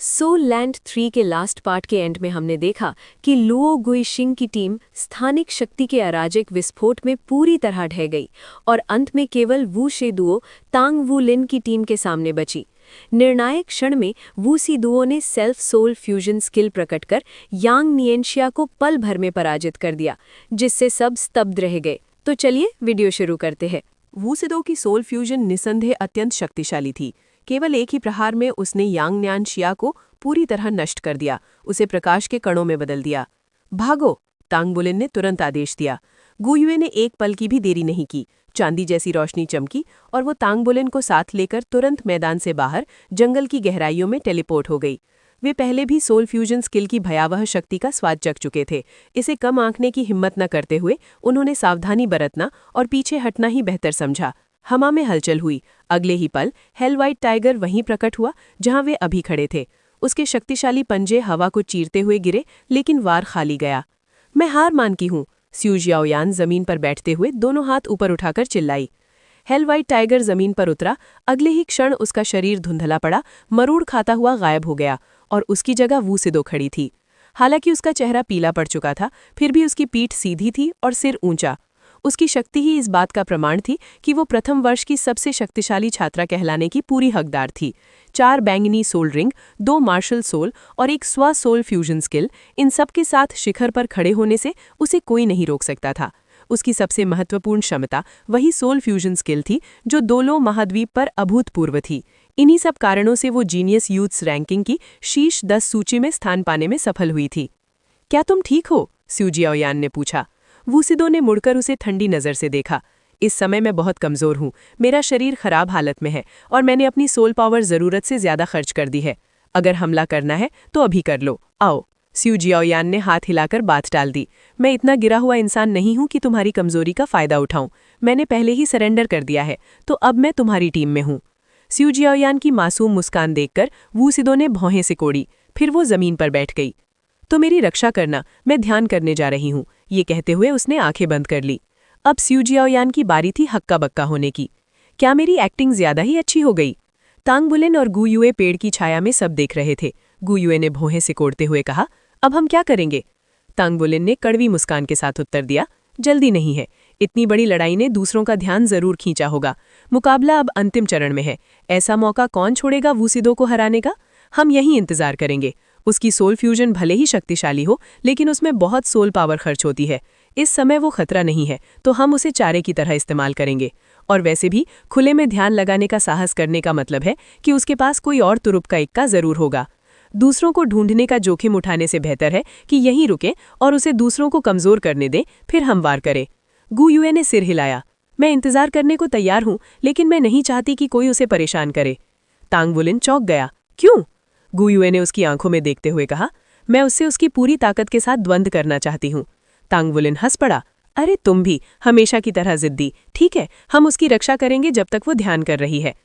Soul land 3 के last part के and में हमने देखा कि लुओ गुइशिंग की टीम स्थानिक शक्ति के अराजक विस्फोट में पूरी तरह ढह गई और अंत में केवल वू शेदुओ तांग वू लिन की टीम के सामने बची। निर्णायक क्षण में वू सीदुओ ने सेल्फ सोल फ्यूजन स्किल प्रकट कर यांग नियंशिया को पल भर में पराजित कर दिया, जिससे सब स्तब्ध रह गए। तो चलिए वीडियो शुरू करते हैं। वू सीदुओ की सोल फ्यूजन निसंदेह अत्यंत शक्तिशाली थी। केवल एक ही प्रहार में उसने यांग न्यानशिया को पूरी तरह नष्ट कर दिया, उसे प्रकाश के कणों में बदल दिया। भागो! तांग बुलिन ने तुरंत आदेश दिया। गुयुए ने एक पल की भी देरी नहीं की। चांदी जैसी रोशनी चमकी और वो तांग बुलिन को साथ लेकर तुरंत मैदान से बाहर जंगल की गहराइयों में टेलीपोर्ट हो गई। वे पहले भी सोल फ्यूजन स्किल की भयावह शक्ति का स्वाद चख चुके थे। इसे कम आंकने की हिम्मत न करते हुए उन्होंने सावधानी बरतना और पीछे हटना ही बेहतर समझा। हवा में हलचल हुई। अगले ही पल हेल व्हाइट टाइगर वहीं प्रकट हुआ जहां वे अभी खड़े थे। उसके शक्तिशाली पंजे हवा को चीरते हुए गिरे, लेकिन वार खाली गया। मैं हार मानती हूँ, स्यू जियाओयान जमीन पर बैठते हुए दोनों हाथ ऊपर उठाकर चिल्लाई। हेल व्हाइट टाइगर जमीन पर उतरा। अगले ही क्षण उसका शरीर धुंधला पड़ा, मरूड़ खाता हुआ गायब हो गया और उसकी जगह वू सीदुओ खड़ी थी। हालांकि उसका चेहरा पीला पड़ चुका था, फिर भी उसकी पीठ सीधी थी और सिर ऊंचा। उसकी शक्ति ही इस बात का प्रमाण थी कि वो प्रथम वर्ष की सबसे शक्तिशाली छात्रा कहलाने की पूरी हकदार थी। 4 बैंगनी सोल रिंग, 2 मार्शल सोल और एक स्व सोल फ्यूजन स्किल, इन सब के साथ शिखर पर खड़े होने से उसे कोई नहीं रोक सकता था। उसकी सबसे महत्वपूर्ण क्षमता वही सोल फ्यूजन स्किल थी जो दोलो महाद्वीप पर अभूतपूर्व थी। इन्हीं सब कारणों से वो जीनियस यूथ्स रैंकिंग की शीर्ष 10 सूची में स्थान पाने में सफल हुई थी। क्या तुम ठीक हो? स्यू जियाओयान ने पूछा। वू सीदुओ ने मुड़कर उसे ठंडी नज़र से देखा। इस समय मैं बहुत कमज़ोर हूँ, मेरा शरीर खराब हालत में है और मैंने अपनी सोल पावर ज़रूरत से ज़्यादा खर्च कर दी है। अगर हमला करना है तो अभी कर लो, आओ। स्यू जियाओयान ने हाथ हिलाकर बात टाल दी। मैं इतना गिरा हुआ इंसान नहीं हूँ कि तुम्हारी कमज़ोरी का फ़ायदा उठाऊँ। मैंने पहले ही सरेंडर कर दिया है, तो अब मैं तुम्हारी टीम में हूँ। स्यू जियाओयान की मासूम मुस्कान देखकर वू सीदुओ ने भौहें सिकोड़ी, फिर वो ज़मीन पर बैठ गई। तो मेरी रक्षा करना, मैं ध्यान करने जा रही हूँ, ये कहते हुए उसने आंखें बंद कर ली। अब स्यू जियाओयान की बारी थी हक्का बक्का होने की। क्या मेरी एक्टिंग ज्यादा ही अच्छी हो गई? तांग बुलिन और गुयुए पेड़ की छाया में सब देख रहे थे। गुयुए ने भौहें सिकोड़ते हुए कहा, अब हम क्या करेंगे? तांग बुलिन ने कड़वी मुस्कान के साथ उत्तर दिया, जल्दी नहीं है। इतनी बड़ी लड़ाई ने दूसरों का ध्यान जरूर खींचा होगा। मुकाबला अब अंतिम चरण में है। ऐसा मौका कौन छोड़ेगा वू सीदुओ को हराने का? हम यहीं इंतजार करेंगे। उसकी सोल फ्यूजन भले ही शक्तिशाली हो, लेकिन उसमें बहुत सोल पावर खर्च होती है। इस समय वो खतरा नहीं है, तो हम उसे चारे की तरह इस्तेमाल करेंगे। और वैसे भी खुले में ध्यान लगाने का साहस करने का मतलब है कि उसके पास कोई और तुरुप का इक्का जरूर होगा। दूसरों को ढूंढने का जोखिम उठाने से बेहतर है कि यहीं रुके और उसे दूसरों को कमजोर करने दें, फिर हम वार करें। गुयुए ने सिर हिलाया। मैं इंतजार करने को तैयार हूं, लेकिन मैं नहीं चाहती कि कोई उसे परेशान करे। तांग बुलिन चौंक गया। क्यों? गुयुए ने उसकी आंखों में देखते हुए कहा, मैं उससे उसकी पूरी ताकत के साथ द्वंद्व करना चाहती हूँ। तांग बुलिन हंस पड़ा। अरे तुम भी हमेशा की तरह जिद्दी। ठीक है, हम उसकी रक्षा करेंगे जब तक वो ध्यान कर रही है।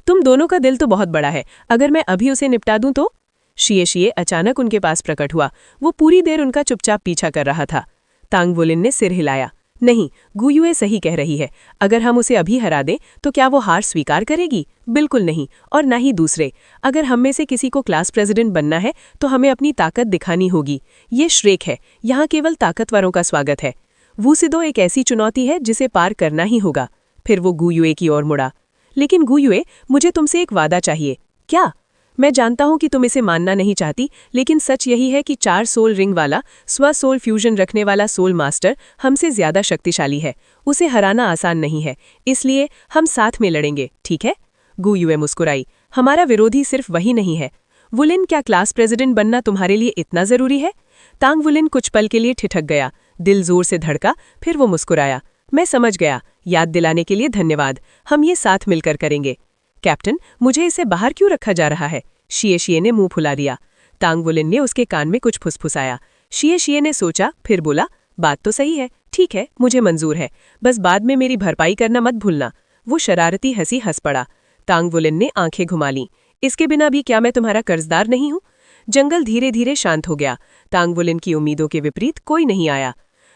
तुम दोनों का दिल तो बहुत बड़ा है, अगर मैं अभी उसे निपटा दूं तो? शिए अचानक उनके पास प्रकट हुआ। वो पूरी देर उनका चुपचाप पीछा कर रहा था। तांग बुलिन ने सिर हिलाया। नहीं, गुयुए सही कह रही है। अगर हम उसे अभी हरा दें तो क्या वो हार स्वीकार करेगी? बिल्कुल नहीं, और ना ही दूसरे। अगर हम में से किसी को क्लास प्रेसिडेंट बनना है तो हमें अपनी ताकत दिखानी होगी। ये श्रेक है, यहाँ केवल ताकतवरों का स्वागत है। वू सीदुओ एक ऐसी चुनौती है जिसे पार करना ही होगा। फिर वो गुयुए की ओर मुड़ा। लेकिन गुयुए, मुझे तुमसे एक वादा चाहिए। क्या? मैं जानता हूं कि तुम इसे मानना नहीं चाहती, लेकिन सच यही है कि 4 सोल रिंग वाला स्व सोल फ्यूजन रखने वाला सोल मास्टर हमसे ज्यादा शक्तिशाली है। उसे हराना आसान नहीं है, इसलिए हम साथ में लड़ेंगे, ठीक है? गुयुए मुस्कुराई। हमारा विरोधी सिर्फ वही नहीं है। वुलिन, क्या क्लास प्रेसिडेंट बनना तुम्हारे लिए इतना जरूरी है? तांग वुलिन कुछ पल के लिए ठिठक गया। दिल जोर से धड़का, फिर वो मुस्कुराया। मैं समझ गया, याद दिलाने के लिए धन्यवाद। हम ये साथ मिलकर करेंगे। कैप्टन, मुझे इसे बाहर क्यों रखा जा रहा है? शिए ने मुंह फुला दिया। तांग वुलिन ने उसके कान में कुछ फुसफुसाया। शिए ने सोचा, फिर बोला, बात तो सही है, ठीक है, मुझे मंजूर है, बस बाद में मेरी भरपाई करना मत भूलना। वो शरारती हंसी हंस पड़ा। तांग वुलिन ने आंखें घुमा लीं। इसके बिना भी क्या मैं तुम्हारा कर्जदार नहीं हूं? जंगल धीरे धीरे शांत हो गया। तांग वुलिन की उम्मीदों के विपरीत कोई नहीं आया।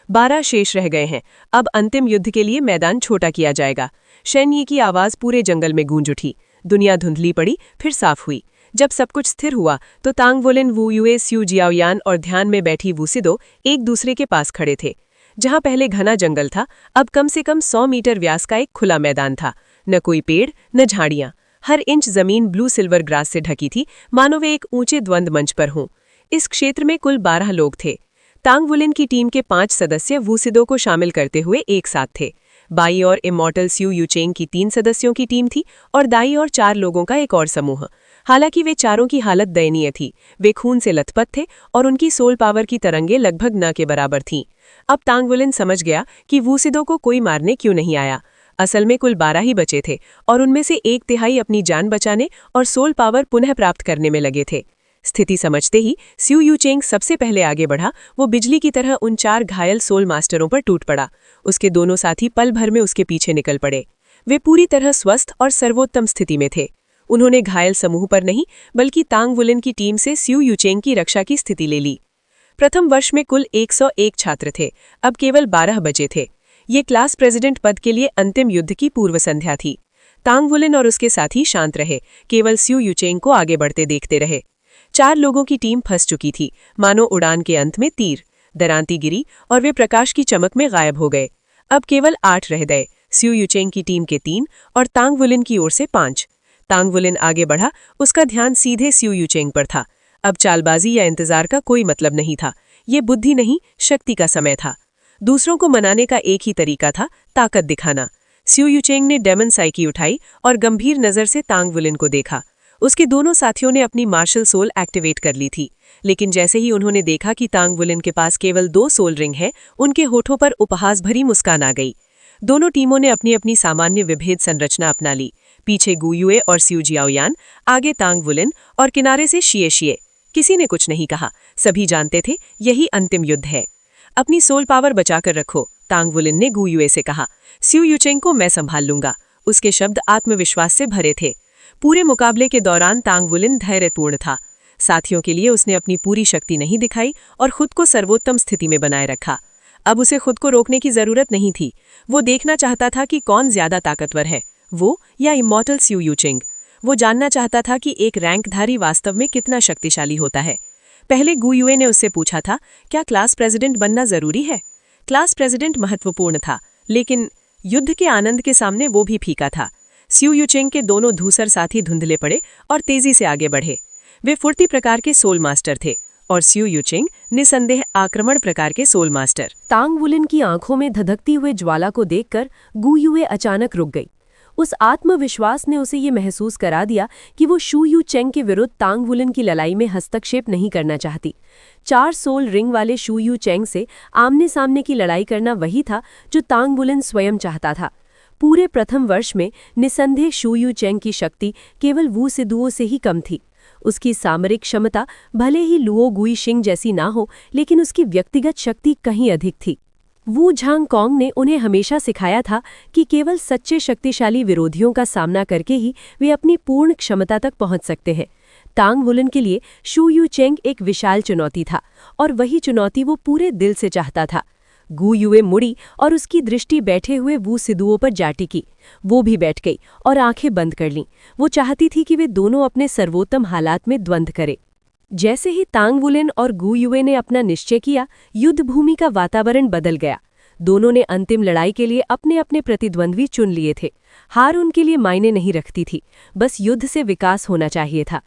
12 शेष रह गए हैं। अब अंतिम युद्ध के लिए मैदान छोटा किया जाएगा। शेन यी की आवाज पूरे जंगल में गूंज उठी। दुनिया धुंधली पड़ी, फिर साफ हुई। जब सब कुछ स्थिर हुआ तो तांग वुलिन, वू युए, स्यू जियाओयान और ध्यान में बैठी वूसिदो एक दूसरे के पास खड़े थे। जहां पहले घना जंगल था, अब कम से कम 100 मीटर व्यास का एक खुला मैदान था। न कोई पेड़, न झाड़ियां। हर इंच जमीन ब्लू सिल्वर ग्रास से ढकी थी, मानो वे एक ऊंचे द्वंद्व मंच पर हों। इस क्षेत्र में कुल 12 लोग थे। तांग वुलिन की टीम के 5 सदस्य वूसिदो को शामिल करते हुए एक साथ थे। बाई और इमॉर्टल स्यू यूचेंग की 3 सदस्यों की टीम थी और दाई और 4 लोगों का एक और समूह। हालांकि वे चारों की हालत दयनीय थी। वे खून से लथपथ थे और उनकी सोल पावर की तरंगें लगभग न के बराबर थीं। अब तांग वुलिन समझ गया कि वूसिदो को कोई मारने क्यों नहीं आया। असल में कुल 12 ही बचे थे और उनमें से 1/3 अपनी जान बचाने और सोल पावर पुनः प्राप्त करने में लगे थे। स्थिति समझते ही स्यू यूचेंग सबसे पहले आगे बढ़ा। वो बिजली की तरह उन 4 घायल सोल मास्टरों पर टूट पड़ा। उसके दोनों साथी पल भर में उसके पीछे निकल पड़े। वे पूरी तरह स्वस्थ और सर्वोत्तम स्थिति में थे। उन्होंने घायल समूह पर नहीं, बल्कि तांग वुलिन की टीम से स्यू यूचेंग की रक्षा की स्थिति ले ली। प्रथम वर्ष में कुल 101 छात्र थे, अब केवल 12 बचे थे। ये क्लास प्रेसिडेंट पद के लिए अंतिम युद्ध की पूर्व संध्या थी। तांग वुलिन और उसके साथी शांत रहे, केवल स्यू यूचेंग को आगे बढ़ते देखते रहे। 4 लोगों की टीम फंस चुकी थी, मानो उड़ान के अंत में तीर। दरांती गिरी और वे प्रकाश की चमक में गायब हो गए। अब केवल 8 रह गए, स्यू यूचेंग की टीम के 3 और तांग वुलिन की ओर से 5। तांग वुलिन आगे बढ़ा, उसका ध्यान सीधे स्यू यूचेंग पर था। अब चालबाजी या इंतजार का कोई मतलब नहीं था। ये बुद्धि नहीं, शक्ति का समय था। दूसरों को मनाने का एक ही तरीका था, ताकत दिखाना। स्यू यूचेंग ने डेमन साइकी उठाई और गंभीर नजर से तांग वुलिन को देखा। उसके दोनों साथियों ने अपनी मार्शल सोल एक्टिवेट कर ली थी, लेकिन जैसे ही उन्होंने देखा कि तांग वुलिन के पास केवल 2 सोल रिंग हैं, उनके होठों पर उपहास भरी मुस्कान आ गई। दोनों टीमों ने अपनी अपनी सामान्य विभेद संरचना अपना ली। पीछे गू युए और स्यू जियाओयान, आगे तांग वुलिन और किनारे से शिए शिए। किसी ने कुछ नहीं कहा, सभी जानते थे यही अंतिम युद्ध है। अपनी सोल पावर बचाकर रखो, तांग वुलिन ने गू युए से कहा। स्यू यूचेंग को मैं संभाल लूंगा। उसके शब्द आत्मविश्वास से भरे थे। पूरे मुकाबले के दौरान तांग वुलिन धैर्यपूर्ण था। साथियों के लिए उसने अपनी पूरी शक्ति नहीं दिखाई और खुद को सर्वोत्तम स्थिति में बनाए रखा। अब उसे खुद को रोकने की जरूरत नहीं थी। वो देखना चाहता था कि कौन ज्यादा ताकतवर है, वो या इमॉर्टल स्यू यूचेंग। वो जानना चाहता था कि एक रैंकधारी वास्तव में कितना शक्तिशाली होता है। पहले गू युए ने उससे पूछा था, क्या क्लास प्रेसिडेंट बनना जरूरी है? क्लास प्रेसिडेंट महत्वपूर्ण था, लेकिन युद्ध के आनंद के सामने वो भी फीका था। स्यू यूचेंग के दोनों धूसर साथी धुंधले पड़े और तेजी से आगे बढ़े। वे फुर्ती प्रकार के सोल मास्टर थे और स्यू यूचेंग निसंदेह आक्रमण प्रकार के सोल मास्टर। तांग वुलिन की आंखों में धधकती हुए ज्वाला को देखकर गू युए अचानक रुक गई। उस आत्मविश्वास ने उसे ये महसूस करा दिया कि वो शू यूचेंग के विरुद्ध तांग वुलिन की लड़ाई में हस्तक्षेप नहीं करना चाहती। 4 सोल रिंग वाले शू यूचेंग से आमने सामने की लड़ाई करना वही था जो तांग वुलिन स्वयं चाहता था। पूरे प्रथम वर्ष में निसंदेह शू यूचेंग की शक्ति केवल वूसिदुओ से ही कम थी। उसकी सामरिक क्षमता भले ही लुओ गुइशिंग जैसी ना हो, लेकिन उसकी व्यक्तिगत शक्ति कहीं अधिक थी। वू झांगकोंग ने उन्हें हमेशा सिखाया था कि केवल सच्चे शक्तिशाली विरोधियों का सामना करके ही वे अपनी पूर्ण क्षमता तक पहुंच सकते हैं। तांग वुलिन के लिए शू यूचेंग एक विशाल चुनौती था और वही चुनौती वो पूरे दिल से चाहता था। गू युए मुड़ी और उसकी दृष्टि बैठे हुए वूसिदुओ पर जा टिकी। वो भी बैठ गई और आंखें बंद कर लीं। वो चाहती थी कि वे दोनों अपने सर्वोत्तम हालात में द्वंद्व करें। जैसे ही तांग वुलिन और गू युए ने अपना निश्चय किया, युद्ध भूमि का वातावरण बदल गया। दोनों ने अंतिम लड़ाई के लिए अपने अपने प्रतिद्वंद्वी चुन लिए थे। हार उनके लिए मायने नहीं रखती थी, बस युद्ध से विकास होना चाहिए था।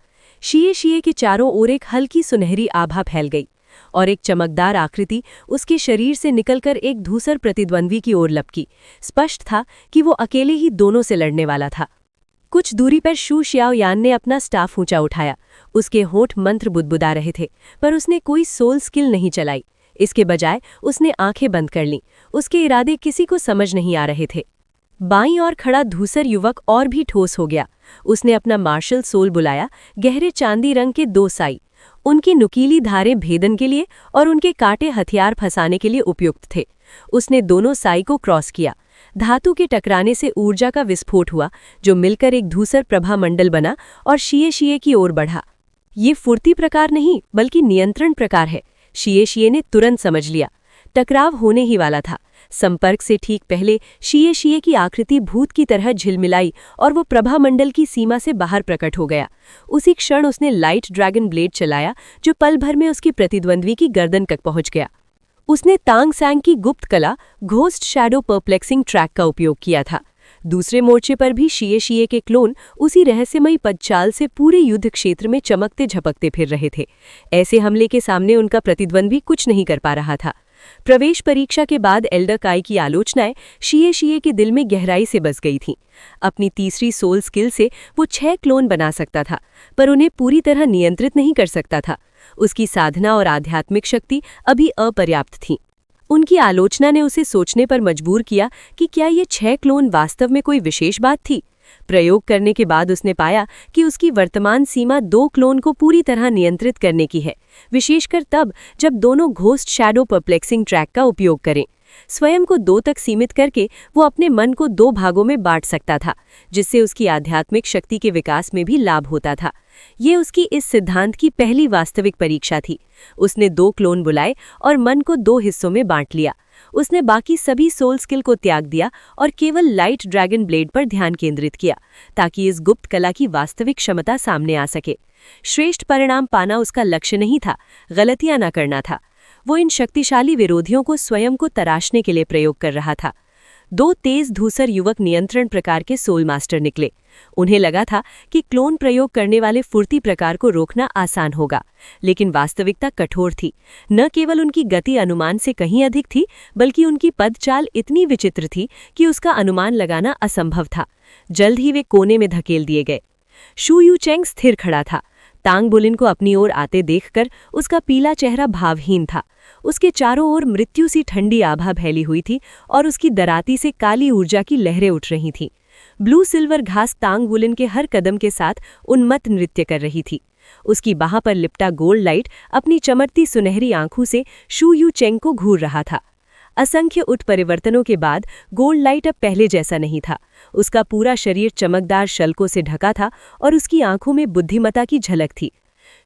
शिए शिए के चारों ओर एक हल्की सुनहरी आभा फैल गई और एक चमकदार आकृति उसके शरीर से निकलकर एक धूसर प्रतिद्वंद्वी की ओर लपकी। स्पष्ट था कि वो अकेले ही दोनों से लड़ने वाला था। कुछ दूरी पर शू जियाओयान ने अपना स्टाफ ऊंचा उठाया। उसके होंठ मंत्र बुदबुदा रहे थे, पर उसने कोई सोल स्किल नहीं चलाई। इसके बजाय उसने आंखें बंद कर लीं। उसके इरादे किसी को समझ नहीं आ रहे थे। बाईं ओर खड़ा धूसर युवक और भी ठोस हो गया। उसने अपना मार्शल सोल बुलाया। गहरे चांदी रंग के 2 साई, उनकी नुकीली धारें भेदन के लिए और उनके कांटे हथियार फंसाने के लिए उपयुक्त थे। उसने दोनों साई को क्रॉस किया। धातु के टकराने से ऊर्जा का विस्फोट हुआ, जो मिलकर एक धूसर प्रभा मंडल बना और शिए शिए की ओर बढ़ा। ये फुर्ती प्रकार नहीं, बल्कि नियंत्रण प्रकार है। शिए शिए ने तुरंत समझ लिया। टकराव होने ही वाला था। संपर्क से ठीक पहले शीये की आकृति भूत की तरह झिलमिलाई और वो प्रभामंडल की सीमा से बाहर प्रकट हो गया। उसी क्षण उसने लाइट ड्रैगन ब्लेड चलाया जो पल भर में उसकी प्रतिद्वंद्वी की गर्दन तक पहुंच गया। उसने तांग सैंग की गुप्त कला घोस्ट शैडो परप्लेक्सिंग ट्रैक का उपयोग किया था। दूसरे मोर्चे पर भी शीये के क्लोन उसी रहस्यमयी पदचाल से पूरे युद्ध क्षेत्र में चमकते झपकते फिर रहे थे। ऐसे हमले के सामने उनका प्रतिद्वंद्वी कुछ नहीं कर पा रहा था। प्रवेश परीक्षा के बाद एल्डर काई की आलोचनाएं शीये के दिल में गहराई से बस गई थीं। अपनी तीसरी सोल स्किल से वो 6 क्लोन बना सकता था, पर उन्हें पूरी तरह नियंत्रित नहीं कर सकता था। उसकी साधना और आध्यात्मिक शक्ति अभी अपर्याप्त थी। उनकी आलोचना ने उसे सोचने पर मजबूर किया कि क्या ये 6 क्लोन वास्तव में कोई विशेष बात थी। प्रयोग करने के बाद उसने पाया कि उसकी वर्तमान सीमा 2 क्लोन को पूरी तरह नियंत्रित करने की है, विशेषकर तब जब दोनों घोस्ट शैडो परप्लेक्सिंग ट्रैक का उपयोग करें। स्वयं को 2 तक सीमित करके वो अपने मन को 2 भागों में बांट सकता था, जिससे उसकी आध्यात्मिक शक्ति के विकास में भी लाभ होता था। ये उसकी इस सिद्धांत की पहली वास्तविक परीक्षा थी। उसने 2 क्लोन बुलाए और मन को 2 हिस्सों में बांट लिया। उसने बाकी सभी सोल स्किल को त्याग दिया और केवल लाइट ड्रैगन ब्लेड पर ध्यान केंद्रित किया, ताकि इस गुप्त कला की वास्तविक क्षमता सामने आ सके। श्रेष्ठ परिणाम पाना उसका लक्ष्य नहीं था, गलतियां न करना था। वो इन शक्तिशाली विरोधियों को स्वयं को तराशने के लिए प्रयोग कर रहा था। 2 तेज धूसर युवक नियंत्रण प्रकार के सोल मास्टर निकले। उन्हें लगा था कि क्लोन प्रयोग करने वाले फुर्ती प्रकार को रोकना आसान होगा, लेकिन वास्तविकता कठोर थी। न केवल उनकी गति अनुमान से कहीं अधिक थी, बल्कि उनकी पदचाल इतनी विचित्र थी कि उसका अनुमान लगाना असंभव था। जल्द ही वे कोने में धकेल दिए गए। शू यू चेंग स्थिर खड़ा था। तांग बुलिन को अपनी ओर आते देखकर उसका पीला चेहरा भावहीन था। उसके चारों ओर मृत्यु सी ठंडी आभा फैली हुई थी और उसकी दराती से काली ऊर्जा की लहरें उठ रही थीं। ब्लू सिल्वर घास तांग बुलिन के हर कदम के साथ उन्मत्त नृत्य कर रही थी। उसकी बाह पर लिपटा गोल्ड लाइट अपनी चमकती सुनहरी आंखों से शू यू चेंग को घूर रहा था। असंख्य उत्परिवर्तनों के बाद गोल्ड लाइट अब पहले जैसा नहीं था। उसका पूरा शरीर चमकदार शल्कों से ढका था और उसकी आंखों में बुद्धिमता की झलक थी।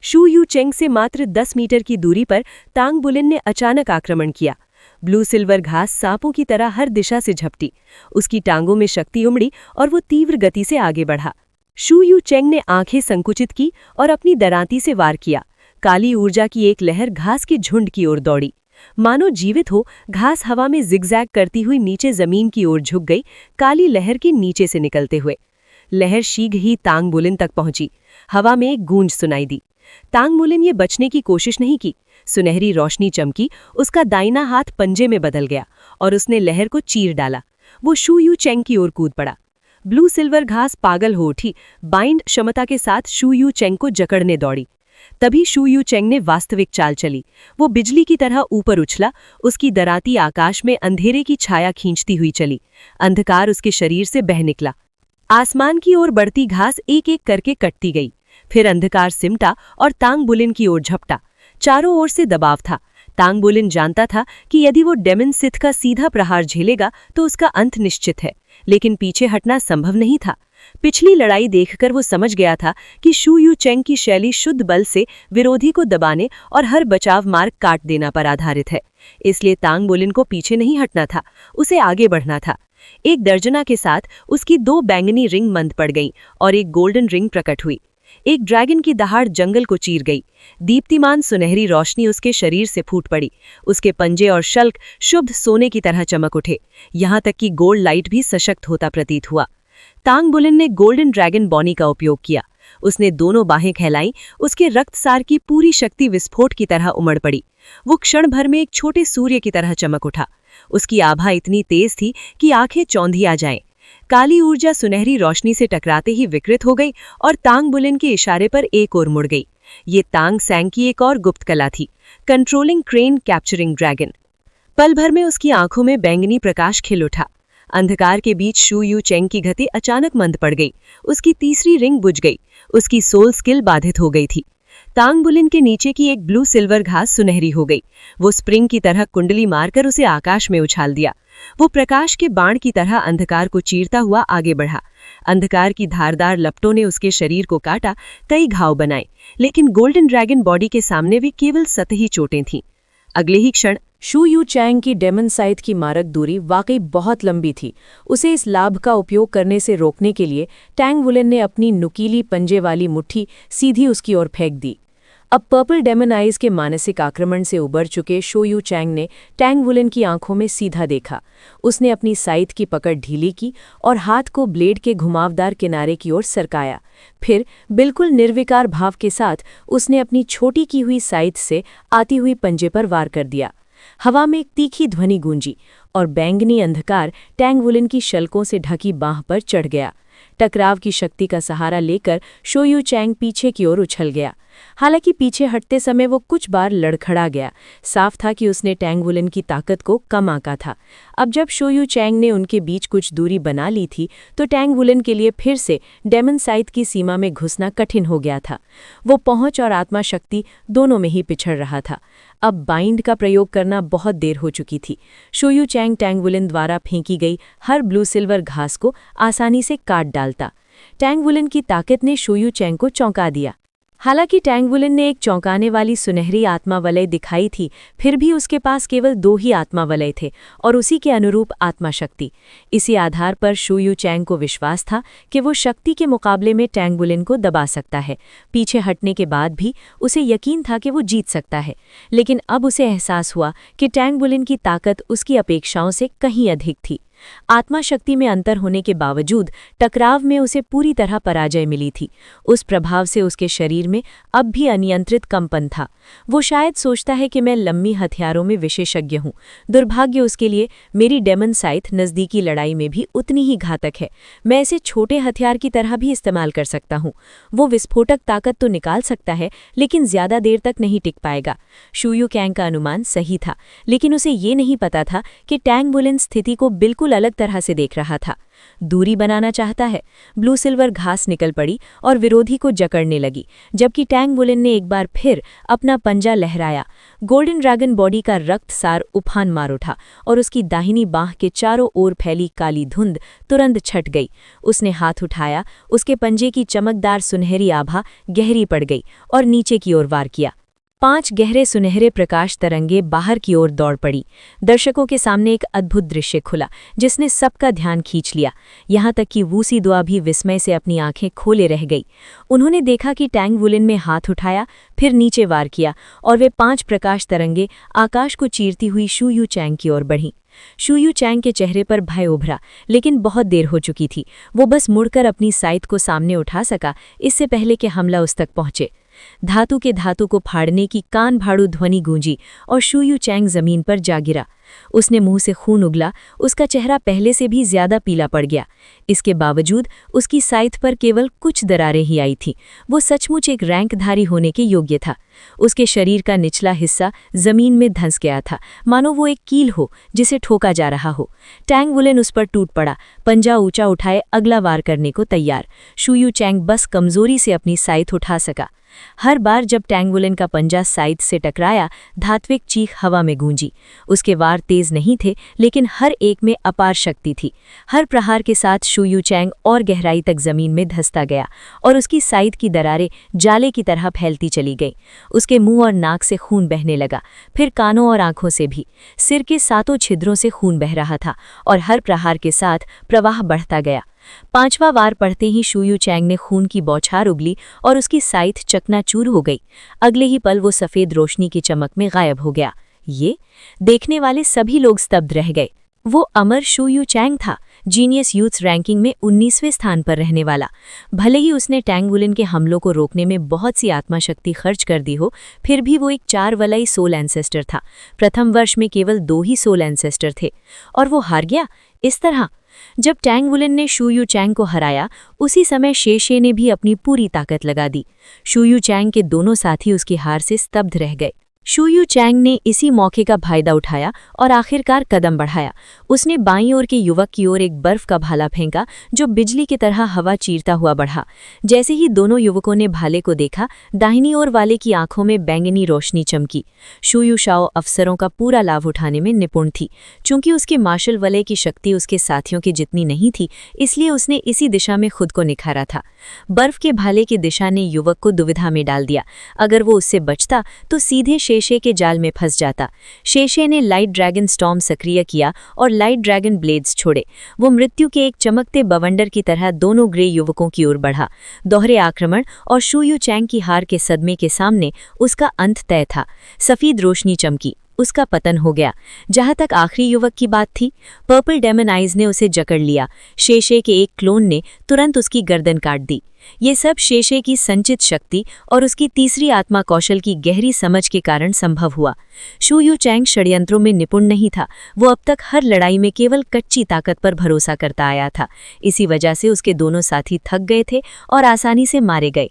शू यू चेंग से मात्र 10 मीटर की दूरी पर तांग बुलिन ने अचानक आक्रमण किया। ब्लू सिल्वर घास सांपों की तरह हर दिशा से झपटी। उसकी टांगों में शक्ति उमड़ी और वो तीव्र गति से आगे बढ़ा। शू यू चेंग ने आंखें संकुचित की और अपनी दरांती से वार किया। काली ऊर्जा की एक लहर घास के झुंड की ओर दौड़ी। मानो जीवित हो, घास हवा में जिगजैग करती हुई नीचे जमीन की ओर झुक गई, काली लहर के नीचे से निकलते हुए। लहर शीघ्र ही तांग बुलिन तक पहुंची। हवा में एक गूंज सुनाई दी। तांग बुलिन ये बचने की कोशिश नहीं की। सुनहरी रोशनी चमकी, उसका दाहिना हाथ पंजे में बदल गया और उसने लहर को चीर डाला। वो शू यू चेंग की ओर कूद पड़ा। ब्लू सिल्वर घास पागल हो उठी, बाइंड क्षमता के साथ शू यू चेंग को जकड़ने दौड़ी। तभी शू यू चेंग ने वास्तविक चाल चली। वो बिजली की तरह ऊपर उछला। उसकी दराती आकाश में अंधेरे की छाया खींचती हुई चली। अंधकार उसके शरीर से बह निकला। आसमान की ओर बढ़ती घास एक एक करके कटती गई। फिर अंधकार सिमटा और तांग बुलिन की ओर झपटा। चारों ओर से दबाव था। तांग बुलिन जानता था कि यदि वो डेमन सिथ का सीधा प्रहार झेलेगा तो उसका अंत निश्चित है, लेकिन पीछे हटना संभव नहीं था। पिछली लड़ाई देखकर वो समझ गया था कि शू यू चेंग की शैली शुद्ध बल से विरोधी को दबाने और हर बचाव मार्ग काट देना पर आधारित है। इसलिए तांग बुलिन को पीछे नहीं हटना था, उसे आगे बढ़ना था। एक दर्जना के साथ उसकी 2 बैंगनी रिंग मंद पड़ गईं और एक गोल्डन रिंग प्रकट हुई। एक ड्रैगन की दहाड़ जंगल को चीर गई। दीप्तिमान सुनहरी रोशनी उसके शरीर से फूट पड़ी। उसके पंजे और शल्क शुद्ध सोने की तरह चमक उठे, यहाँ तक कि गोल्ड लाइट भी सशक्त होता प्रतीत हुआ। तांग बुलिन ने गोल्डन ड्रैगन बॉनी का उपयोग किया। उसने दोनों बाहें फैलाईं। उसके रक्तसार की पूरी शक्ति विस्फोट की तरह उमड़ पड़ी। वो क्षण भर में एक छोटे सूर्य की तरह चमक उठा। उसकी आभा इतनी तेज थी कि आंखें चौंधी आ जाएं। काली ऊर्जा सुनहरी रोशनी से टकराते ही विकृत हो गई और तांग बुलिन के इशारे पर एक ओर मुड़ गई। ये तांग सैंग की एक और गुप्त कला थी, कंट्रोलिंग क्रेन कैप्चरिंग ड्रैगन। पल भर में उसकी आंखों में बैंगनी प्रकाश खिल उठा। अंधकार के बीच शू यू चेंग की गति अचानक मंद पड़ गई। उसकी तीसरी रिंग बुझ गई। उसकी सोल स्किल बाधित हो गई थी। तांग बुलिन के नीचे की एक ब्लू सिल्वर घास सुनहरी हो गई। वो स्प्रिंग की तरह कुंडली मारकर उसे आकाश में उछाल दिया। वो प्रकाश के बाण की तरह अंधकार को चीरता हुआ आगे बढ़ा। अंधकार की धारदार लपटों ने उसके शरीर को काटा, कई घाव बनाए, लेकिन गोल्डन ड्रैगन बॉडी के सामने वे केवल सतही चोटें थीं। अगले ही क्षण शू यू चैंग की डेमन साइथ की मारक दूरी वाकई बहुत लंबी थी। उसे इस लाभ का उपयोग करने से रोकने के लिए टैंग वुलेन ने अपनी नुकीली पंजे वाली मुट्ठी सीधी उसकी ओर फेंक दी। अब पर्पल डेमन आइज के मानसिक आक्रमण से उबर चुके शो यू चैंग ने टैंग वुलेन की आंखों में सीधा देखा। उसने अपनी साइथ की पकड़ ढीली की और हाथ को ब्लेड के घुमावदार किनारे की ओर सरकाया। फिर बिल्कुल निर्विकार भाव के साथ उसने अपनी छोटी की हुई साइथ से आती हुई पंजे पर वार कर दिया। हवा में एक तीखी ध्वनि गूंजी और बैंगनी अंधकार टैंग वुलेन की शल्कों से ढकी बांह पर चढ़ गया। टकराव की शक्ति का सहारा लेकर शो यू चैंग पीछे की ओर उछल गया। हालांकि पीछे हटते समय वो कुछ बार लड़खड़ा गया। साफ था कि उसने टैंग वुलेन की ताकत को कम आंका था। अब जब शो यू चैंग ने उनके बीच कुछ दूरी बना ली थी तो टैंग वुलेन के लिए फिर से डेमन साइथ की सीमा में घुसना कठिन हो गया था। वो पहुंच और आत्मा शक्ति दोनों में ही पिछड़ रहा था। अब बाइंड का प्रयोग करना बहुत देर हो चुकी थी। Show you Chang Tang woollen द्वारा फेंकी गई हर ब्लू सिल्वर घास को आसानी से काट डालता। टैंग वुलेन की ताकत ने शो यू चैंग को चौंका दिया। हालांकि टैंग वुलेन ने एक चौंकाने वाली सुनहरी आत्मा वलय दिखाई थी, फिर भी उसके पास केवल 2 ही आत्मा वलय थे और उसी के अनुरूप आत्मा शक्ति। इसी आधार पर शू यू चैंग को विश्वास था कि वो शक्ति के मुकाबले में टैंग वुलेन को दबा सकता है। पीछे हटने के बाद भी उसे यकीन था कि वो जीत सकता है, लेकिन अब उसे एहसास हुआ कि टैंग वुलेन की ताकत उसकी अपेक्षाओं से कहीं अधिक थी। आत्मा शक्ति में अंतर होने के बावजूद टकराव में उसे पूरी तरह पराजय मिली थी। उस प्रभाव से उसके शरीर में अब भी अनियंत्रित कंपन था। वो शायद सोचता है कि मैं लम्बी हथियारों में विशेषज्ञ हूँ। दुर्भाग्य उसके लिए मेरी डेमन साइथ नज़दीकी लड़ाई में भी उतनी ही घातक है। मैं इसे छोटे हथियार की तरह भी इस्तेमाल कर सकता हूँ। वो विस्फोटक ताकत तो निकाल सकता है, लेकिन ज्यादा देर तक नहीं टिक पाएगा। शू यू चैंग का अनुमान सही था, लेकिन उसे ये नहीं पता था कि टैंग वुलेन स्थिति को बिल्कुल अलग तरह से देख रहा था। दूरी बनाना चाहता है। ब्लू सिल्वर घास निकल पड़ी और विरोधी को जकड़ने लगी, जबकि टैंग वुलेन ने एक बार फिर अपना पंजा लहराया। गोल्डन ड्रैगन बॉडी का रक्तसार उफान मार उठा और उसकी दाहिनी बांह के चारों ओर फैली काली धुंध तुरंत छट गई। उसने हाथ उठाया, उसके पंजे की चमकदार सुनहरी आभा गहरी पड़ गई और नीचे की ओर वार किया। 5 गहरे सुनहरे प्रकाश तरंगे बाहर की ओर दौड़ पड़ी। दर्शकों के सामने एक अद्भुत दृश्य खुला जिसने सबका ध्यान खींच लिया। यहाँ तक कि वू सी दुआ भी विस्मय से अपनी आंखें खोले रह गई। उन्होंने देखा कि टैंग वुलेन में हाथ उठाया, फिर नीचे वार किया और वे 5 प्रकाश तरंगे आकाश को चीरती हुई शू यू चैंग की ओर बढ़ीं। शू यू चैंग के चेहरे पर भय उभरा, लेकिन बहुत देर हो चुकी थी। वो बस मुड़कर अपनी साइथ को सामने उठा सका, इससे पहले कि हमला उस तक पहुंचे। धातु के धातु को फाड़ने की कान भाड़ू ध्वनि गूंजी और शू यू चैंग जमीन पर जा गिरा। उसने मुंह से खून उगला, उसका चेहरा पहले से भी ज्यादा पीला पड़ गया। इसके बावजूद उसकी साइथ पर केवल कुछ दरारें ही आई थीं। वो सचमुच एक रैंकधारी होने के योग्य था। उसके शरीर का निचला हिस्सा जमीन में धंस गया था, मानो वो एक कील हो जिसे ठोका जा रहा हो। टैंग वुलेन उस पर टूट पड़ा, पंजा ऊंचा उठाए अगला वार करने को तैयार। शू यू चैंग बस कमजोरी से अपनी साइथ उठा सका। हर बार जब टैंग वुलेन का पंजा साइथ से टकराया, धात्विक चीख हवा में गूंजी। उसके वार तेज नहीं थे, लेकिन हर एक में अपार शक्ति थी। हर प्रहार के साथ शू यू चैंग और गहराई तक जमीन में धंसता गया और उसकी साइथ की दरारें जाले की तरह फैलती चली गईं। उसके मुंह और नाक से खून बहने लगा, फिर कानों और आंखों से भी। सिर के 7 छिद्रों से खून बह रहा था और हर प्रहार के साथ प्रवाह बढ़ता गया। 5वां वार पढ़ते ही शू यू चैंग ने खून की बौछार उगली और उसकी साइथ चकनाचूर हो गई। अगले ही पल वो सफेद रोशनी की चमक में गायब हो गया। ये देखने वाले सभी लोग स्तब्ध रह गए। वो अमर शू यू चैंग था, जीनियस यूथ्स रैंकिंग में 19वें स्थान पर रहने वाला। भले ही उसने टैंग वुलेन के हमलों को रोकने में बहुत सी आत्माशक्ति खर्च कर दी हो, फिर भी वो एक 4 वलयी सोल एंसेस्टर था। प्रथम वर्ष में केवल 2 ही सोल एंसेस्टर थे और वो हार गया इस तरह। जब टैंग वुलेन ने शू यू चैंग को हराया, उसी समय शेशे ने भी अपनी पूरी ताकत लगा दी। शू यू चैंग के दोनों साथी उसकी हार से स्तब्ध रह गए। शू यू चैंग ने इसी मौके का फायदा उठाया और आखिरकार कदम बढ़ाया। उसने बाईं ओर के युवक की ओर एक बर्फ का भाला फेंका जो बिजली की तरह हवा चीरता हुआ बढ़ा। जैसे ही दोनों युवकों ने भाले को देखा, दाहिनी ओर वाले की आंखों में बैंगनी रोशनी चमकी। शू यू शाओ अफसरों का पूरा लाभ उठाने में निपुण थी। चूंकि उसके मार्शल वलय की शक्ति उसके साथियों की जितनी नहीं थी, इसलिए उसने इसी दिशा में खुद को निखारा था। बर्फ के भाले की दिशा ने युवक को दुविधा में डाल दिया। अगर वो उससे बचता तो सीधे शेशे के जाल में फंस जाता। शेशे ने लाइट ड्रैगन स्टॉर्म सक्रिय किया और लाइट ड्रैगन ब्लेड्स छोड़े। वो मृत्यु के एक चमकते बवंडर की तरह दोनों ग्रे युवकों की ओर बढ़ा। दोहरे आक्रमण और शू यू चैंग की हार के सदमे के सामने उसका अंत तय था। सफेद रोशनी चमकी, उसका पतन हो गया। जहां तक आखिरी युवक की बात थी, पर्पल डेमन आइज ने उसे जकड़ लिया। शेशे के एक क्लोन ने तुरंत उसकी गर्दन काट दी। ये सब शेशे की संचित शक्ति और उसकी तीसरी आत्मा कौशल की गहरी समझ के कारण संभव हुआ। शू यू चैंग षड्यंत्रों में निपुण नहीं था। वो अब तक हर लड़ाई में केवल कच्ची ताकत पर भरोसा करता आया था। इसी वजह से उसके दोनों साथी थक गए थे और आसानी से मारे गए।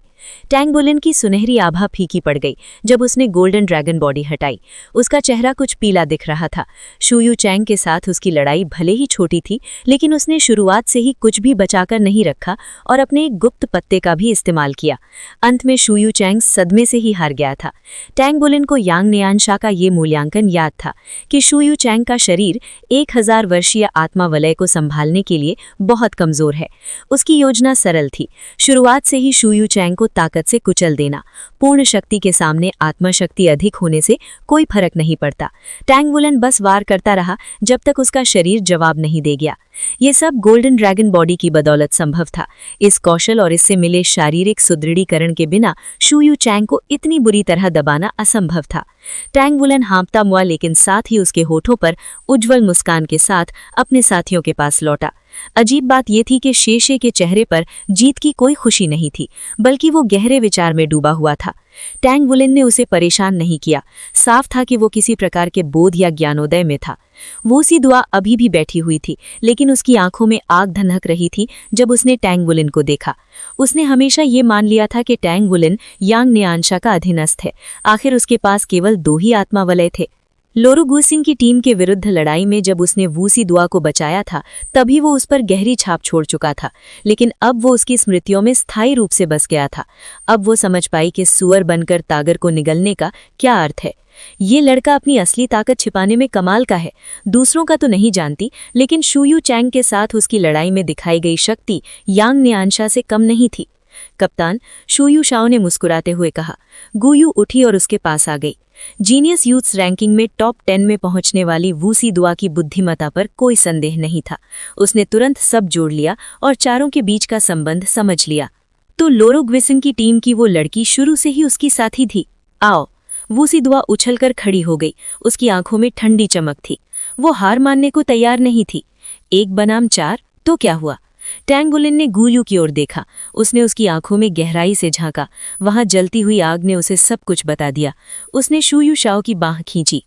टैंग बुलिन की सुनहरी आभा फीकी पड़ गई जब उसने गोल्डन ड्रैगन बॉडी हटाई। उसका चेहरा कुछ पीला दिख रहा था। शू यू चैंग के साथ उसकी लड़ाई भले ही छोटी थी, लेकिन उसने शुरुआत से ही कुछ भी बचाकर नहीं रखा और अपने एक गुप्त पत्ते का भी इस्तेमाल किया। अंत में शू यू चैंग सदमे से ही हार गया था। टैंग बुलिन को यांग नियानशा का ये मूल्यांकन याद था कि शू यू चैंग का शरीर 1000 वर्षीय आत्मा वलय को संभालने के लिए बहुत कमजोर है। उसकी योजना सरल थी, शुरुआत से ही शू यू चैंग को ताकत से कुचल देना। पूर्ण शक्ति के सामने आत्मशक्ति अधिक होने से कोई फर्क नहीं पड़ता। टैंग बुलिन बस वार करता रहा जब तक उसका शरीर जवाब नहीं दे गया। ये सब गोल्डन ड्रैगन बॉडी की बदौलत संभव था। इस कौशल और इससे मिले शारीरिक सुदृढ़ीकरण के बिना शू यू चैंग को इतनी बुरी तरह दबाना असंभव था। टैंग बुलिन हाँफता हुआ, लेकिन साथ ही उसके होठों पर उज्जवल मुस्कान के साथ अपने साथियों के पास लौटा। अजीब बात यह थी कि शेशे के चेहरे पर जीत की कोई खुशी नहीं थी, बल्कि वो गहरे विचार में डूबा हुआ था। टैंग बुलिन ने उसे परेशान नहीं किया। साफ था कि वो किसी प्रकार के बोध या ज्ञानोदय में था। वो सी दुआ अभी भी बैठी हुई थी, लेकिन उसकी आंखों में आग धनक रही थी जब उसने टैंग बुलिन को देखा। उसने हमेशा ये मान लिया था कि टैंग बुलिन यांग नियानशा का अधीनस्थ है। आखिर उसके पास केवल 2 ही आत्मा वलय थे। लोरू गुसिंग की टीम के विरुद्ध लड़ाई में जब उसने वूसी दुआ को बचाया था, तभी वो उस पर गहरी छाप छोड़ चुका था, लेकिन अब वो उसकी स्मृतियों में स्थायी रूप से बस गया था। अब वो समझ पाई कि सुअर बनकर तागर को निगलने का क्या अर्थ है। ये लड़का अपनी असली ताकत छिपाने में कमाल का है। दूसरों का तो नहीं जानती, लेकिन शू यू चैंग के साथ उसकी लड़ाई में दिखाई गई शक्ति यांग नियानशा से कम नहीं थी। कप्तान, शू यू शाओ ने मुस्कुराते हुए कहा। गुयू उठी और उसके पास आ गई। जीनियस यूथ्स रैंकिंग में टॉप 10 में पहुंचने वाली वूसी दुआ की बुद्धिमत्ता पर कोई संदेह नहीं था। उसने तुरंत सब जोड़ लिया और चारों के बीच का संबंध समझ लिया। तो लोरू गुसिंग की टीम की वो लड़की शुरू से ही उसकी साथी थी। आओ। वूसी दुआ उछलकर खड़ी हो गई। उसकी आंखों में ठंडी चमक थी। वो हार मानने को तैयार नहीं थी। 1 बनाम 4 तो क्या हुआ? टैंग बुलिन ने गुयू की ओर देखा। उसने उसकी आंखों में गहराई से झांका। वहां जलती हुई आग ने उसे सब कुछ बता दिया। उसने शू यू शाओ की बाह खींची।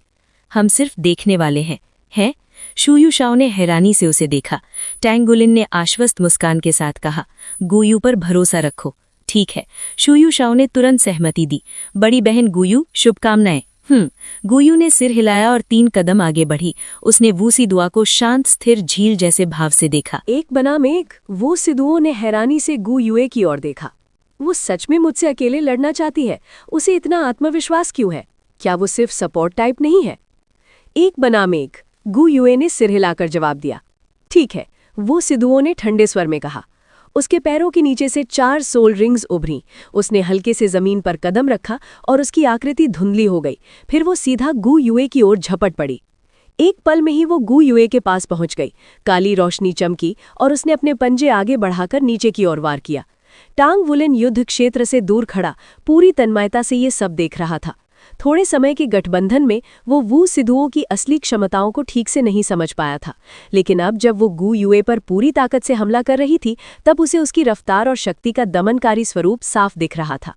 हम सिर्फ देखने वाले हैं? शू यू शाओ ने हैरानी से उसे देखा। टैंग बुलिन ने आश्वस्त मुस्कान के साथ कहा, गुयू पर भरोसा रखो। ठीक है। शू यू शाओ ने तुरंत सहमति दी। बड़ी बहन गुयू, शुभकामनाएं। गुयू ने सिर हिलाया और 3 कदम आगे बढ़ी। उसने वूसी दुआ को शांत स्थिर झील जैसे भाव से देखा। 1 बनाम 1। वो सिदुओं ने हैरानी से गुयुए की ओर देखा। वो सच में मुझसे अकेले लड़ना चाहती है? उसे इतना आत्मविश्वास क्यों है? क्या वो सिर्फ सपोर्ट टाइप नहीं है? 1 बनाम 1। गुयुए ने सिर हिलाकर जवाब दिया। ठीक है, वो सिदुओं ने ठंडे स्वर में कहा। उसके पैरों के नीचे से 4 सोल रिंग्स उभरी। उसने हल्के से जमीन पर कदम रखा और उसकी आकृति धुंधली हो गई। फिर वो सीधा गुयुए की ओर झपट पड़ी। एक पल में ही वो गुयुए के पास पहुंच गई। काली रोशनी चमकी और उसने अपने पंजे आगे बढ़ाकर नीचे की ओर वार किया। टांग बुलिन युद्ध क्षेत्र से दूर खड़ा पूरी तन्मयता से ये सब देख रहा था। थोड़े समय के गठबंधन में वो वू सिदुओं की असली क्षमताओं को ठीक से नहीं समझ पाया था, लेकिन अब जब वो गुयुए पर पूरी ताकत से हमला कर रही थी, तब उसे उसकी रफ्तार और शक्ति का दमनकारी स्वरूप साफ दिख रहा था।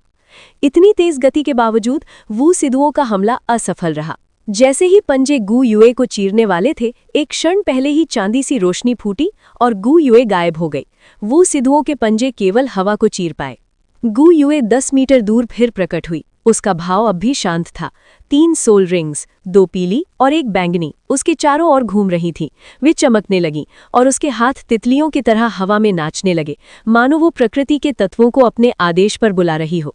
इतनी तेज गति के बावजूद वू सिदुओं का हमला असफल रहा। जैसे ही पंजे गुयुए को चीरने वाले थे, एक क्षण पहले ही चांदी सी रोशनी फूटी और गुयुए गायब हो गई। वू सिदुओं के पंजे केवल हवा को चीर पाए। गुयुए 10 मीटर दूर फिर प्रकट हुई। उसका भाव अब भी शांत था। 3 सोल रिंग्स, 2 पीली और 1 बैंगनी, उसके चारों ओर घूम रही थीं। वे चमकने लगीं और उसके हाथ तितलियों की तरह हवा में नाचने लगे, मानो वो प्रकृति के तत्वों को अपने आदेश पर बुला रही हो।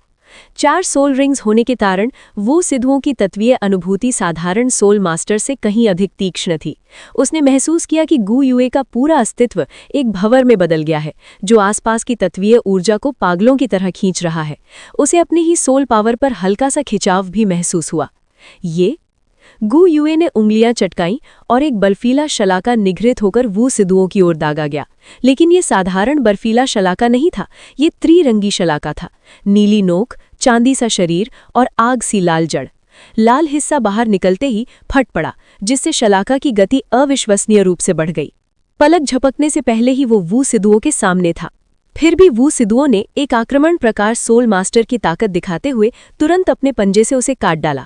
4 सोल रिंग्स होने के कारण वो सिद्धुओं की तत्वीय अनुभूति साधारण सोल मास्टर से कहीं अधिक तीक्ष्ण थी। उसने महसूस किया कि गुयुए का पूरा अस्तित्व एक भंवर में बदल गया है, जो आसपास की तत्वीय ऊर्जा को पागलों की तरह खींच रहा है। उसे अपनी ही सोल पावर पर हल्का सा खिंचाव भी महसूस हुआ। ये गु युए ने उंगलियां चटकाईं और एक बर्फीला शलाका निगृहित होकर वू सिदुओं की ओर दागा गया। लेकिन ये साधारण बर्फीला शलाका नहीं था, ये त्रिरंगी शलाका था। नीली नोक, चांदी सा शरीर और आग सी लाल जड़। लाल हिस्सा बाहर निकलते ही फट पड़ा, जिससे शलाका की गति अविश्वसनीय रूप से बढ़ गई। पलक झपकने से पहले ही वो वू सिदुओं के सामने था। फिर भी वू सिदुओं ने एक आक्रमण प्रकार सोल मास्टर की ताकत दिखाते हुए तुरंत अपने पंजे से उसे काट डाला।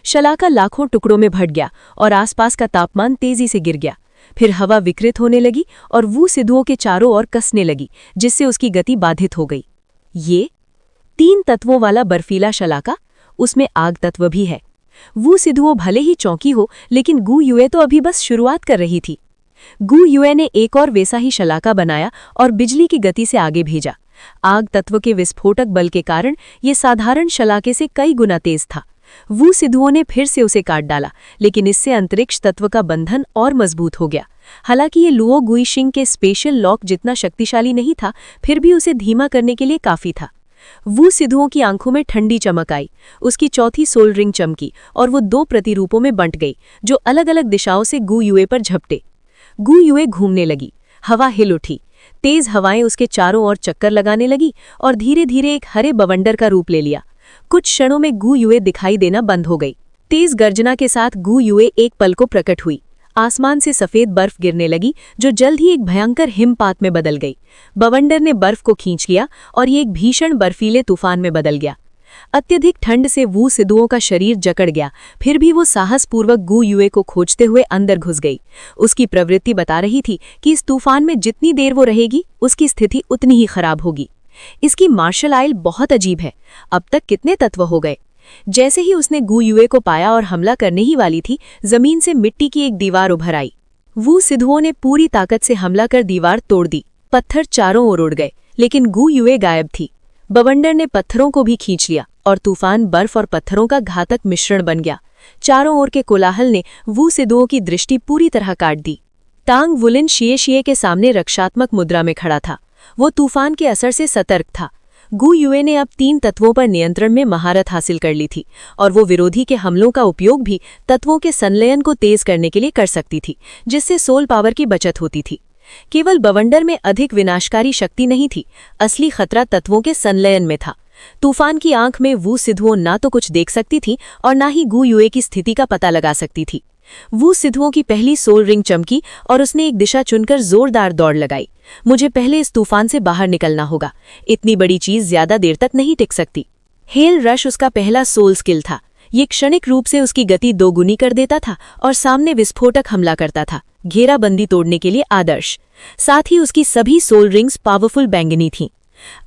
शलाका लाखों टुकड़ों में भट गया और आसपास का तापमान तेजी से गिर गया। फिर हवा विकृत होने लगी और वू सिदुओं के चारों ओर कसने लगी, जिससे उसकी गति बाधित हो गई। ये 3 तत्वों वाला बर्फीला शलाका, उसमें आग तत्व भी है। वू सिदुओं भले ही चौंकी हो, लेकिन गु युए तो अभी बस शुरुआत कर रही थी। गु युए ने एक और वैसा ही शलाका बनाया और बिजली की गति से आगे भेजा। आग तत्व के विस्फोटक बल के कारण ये साधारण शलाके से कई गुना तेज था। वू सिदुओं ने फिर से उसे काट डाला, लेकिन इससे अंतरिक्ष तत्व का बंधन और मजबूत हो गया। हालांकि ये लुओ गुइशिंग के स्पेशल लॉक जितना शक्तिशाली नहीं था, फिर भी उसे धीमा करने के लिए काफी था। वू सिदुओं की आंखों में ठंडी चमक आई। उसकी चौथी सोल रिंग चमकी और वो 2 प्रतिरूपों में बंट गई, जो अलग अलग दिशाओं से गु युए पर झपटे। गु युए घूमने लगी, हवा हिल उठी, तेज हवाएं उसके चारों ओर चक्कर लगाने लगी और धीरे धीरे एक हरे बवंडर का रूप ले लिया। कुछ क्षणों में गु युए दिखाई देना बंद हो गई। तेज गर्जना के साथ गु युए एक पल को प्रकट हुई। आसमान से सफेद बर्फ गिरने लगी, जो जल्द ही एक भयंकर हिमपात में बदल गई। बवंडर ने बर्फ को खींच लिया और ये एक भीषण बर्फीले तूफान में बदल गया। अत्यधिक ठंड से वू सिदुओं का शरीर जकड़ गया, फिर भी वो साहसपूर्वक गु युए को खोजते हुए अंदर घुस गई। उसकी प्रवृत्ति बता रही थी कि इस तूफान में जितनी देर वो रहेगी, उसकी स्थिति उतनी ही खराब होगी। इसकी मार्शल आइल बहुत अजीब है। अब तक कितने तत्व हो गए? जैसे ही उसने गु युए को पाया और हमला करने ही वाली थी, जमीन से मिट्टी की एक दीवार उभर आई। वू सिदुओं ने पूरी ताकत से हमला कर दीवार तोड़ दी। पत्थर चारों ओर उड़ गए, लेकिन गु युए गायब थी। बवंडर ने पत्थरों को भी खींच लिया और तूफान बर्फ और पत्थरों का घातक मिश्रण बन गया। चारों ओर के कोलाहल ने वू सिदुओं की दृष्टि पूरी तरह काट दी। टांग वुलिन शिए के सामने रक्षात्मक मुद्रा में खड़ा था। वो तूफान के असर से सतर्क था। गु युए ने अब 3 तत्वों पर नियंत्रण में महारत हासिल कर ली थी और वो विरोधी के हमलों का उपयोग भी तत्वों के संलयन को तेज करने के लिए कर सकती थी, जिससे सोल पावर की बचत होती थी। केवल बवंडर में अधिक विनाशकारी शक्ति नहीं थी, असली खतरा तत्वों के संलयन में था। तूफान की आंख में वू सिदुओं ना तो कुछ देख सकती थी और ना ही गु युए की स्थिति का पता लगा सकती थी। वू सिदुओं की पहली सोल रिंग चमकी और उसने एक दिशा चुनकर जोरदार दौड़ लगाई। मुझे पहले इस तूफान से बाहर निकलना होगा, इतनी बड़ी चीज ज्यादा देर तक नहीं टिक सकती। हेल रश उसका पहला सोल स्किल था। ये क्षणिक रूप से उसकी गति 2 गुनी कर देता था और सामने विस्फोटक हमला करता था, घेराबंदी तोड़ने के लिए आदर्श। साथ ही उसकी सभी सोल रिंग्स पावरफुल बैंगनी थीं।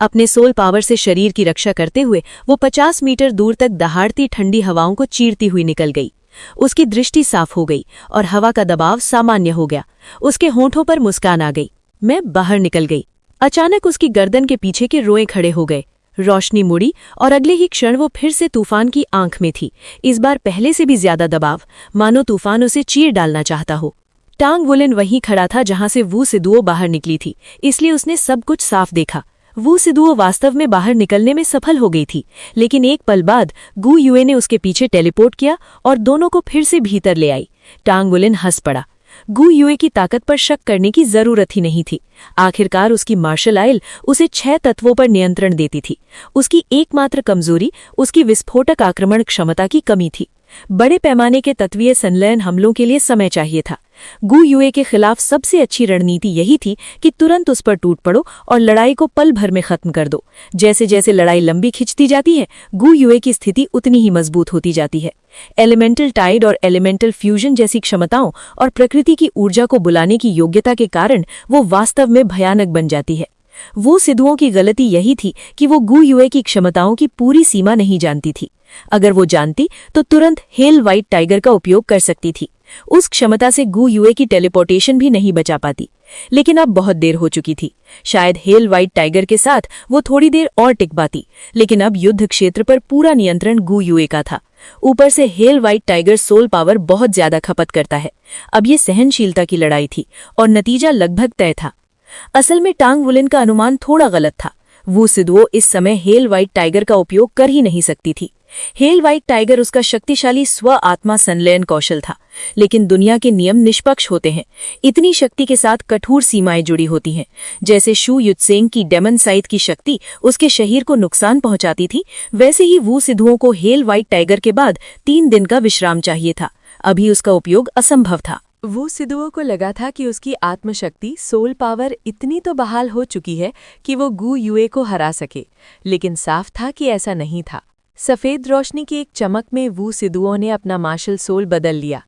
अपने सोल पावर से शरीर की रक्षा करते हुए वो 50 मीटर दूर तक दहाड़ती ठंडी हवाओं को चीरती हुई निकल गई। उसकी दृष्टि साफ हो गई और हवा का दबाव सामान्य हो गया। उसके होंठों पर मुस्कान आ गई। मैं बाहर निकल गई। अचानक उसकी गर्दन के पीछे के रोए खड़े हो गए। रोशनी मुड़ी और अगले ही क्षण वो फिर से तूफान की आंख में थी। इस बार पहले से भी ज्यादा दबाव, मानो तूफान उसे चीर डालना चाहता हो। टांग वुलिन वहीं खड़ा था जहां से वू सिदुओं बाहर निकली थी, इसलिए उसने सब कुछ साफ देखा। वू सिदुओं वास्तव में बाहर निकलने में सफल हो गई थी, लेकिन एक पल बाद गु युए ने उसके पीछे टेलीपोर्ट किया और दोनों को फिर से भीतर ले आई। टांग वुलिन हंस पड़ा। गु युए की ताकत पर शक करने की जरूरत ही नहीं थी। आखिरकार उसकी मार्शल आइल उसे 6 तत्वों पर नियंत्रण देती थी। उसकी एकमात्र कमजोरी उसकी विस्फोटक आक्रमण क्षमता की कमी थी। बड़े पैमाने के तत्वीय संलयन हमलों के लिए समय चाहिए था। गु युए के खिलाफ सबसे अच्छी रणनीति यही थी कि तुरंत उस पर टूट पड़ो और लड़ाई को पल भर में खत्म कर दो। जैसे जैसे लड़ाई लंबी खिंचती जाती है, गु युए की स्थिति उतनी ही मजबूत होती जाती है। एलिमेंटल टाइड और एलिमेंटल फ्यूजन जैसी क्षमताओं और प्रकृति की ऊर्जा को बुलाने की योग्यता के कारण वो वास्तव में भयानक बन जाती है। वो सिदुओं की गलती यही थी कि वो गु युए की क्षमताओं की पूरी सीमा नहीं जानती थी। अगर वो जानती तो तुरंत हेल व्हाइट टाइगर का उपयोग कर सकती थी। उस क्षमता से गु युए की टेलीपोर्टेशन भी नहीं बचा पाती। लेकिन अब बहुत देर हो चुकी थी। शायद हेल व्हाइट टाइगर के साथ वो थोड़ी देर और टिक पाती, लेकिन अब युद्ध क्षेत्र पर पूरा नियंत्रण गु युए का था। ऊपर से हेल व्हाइट टाइगर सोल पावर बहुत ज्यादा खपत करता है। अब ये सहनशीलता की लड़ाई थी और नतीजा लगभग तय था। असल में टांग वुलिन का अनुमान थोड़ा गलत था। वो सिदुओं इस समय हेल व्हाइट टाइगर का उपयोग कर ही नहीं सकती थी। हेल व्हाइट टाइगर उसका शक्तिशाली स्व आत्मा संलयन कौशल था, लेकिन दुनिया के नियम निष्पक्ष होते हैं। इतनी शक्ति के साथ कठोर सीमाएं जुड़ी होती हैं। जैसे शू युत्सेंग की डेमन साइथ की शक्ति उसके शरीर को नुकसान पहुंचाती थी, वैसे ही वू सिद्धुओं को हेल व्हाइट टाइगर के बाद 3 दिन का विश्राम चाहिए था। अभी उसका उपयोग असंभव था। वो सिद्धुओं को लगा था कि उसकी आत्मशक्ति सोल पावर इतनी तो बहाल हो चुकी है कि वो गु युए को हरा सके, लेकिन साफ था कि ऐसा नहीं था। सफ़ेद रोशनी की एक चमक में वू सिद्धुओं ने अपना मार्शल सोल बदल लिया।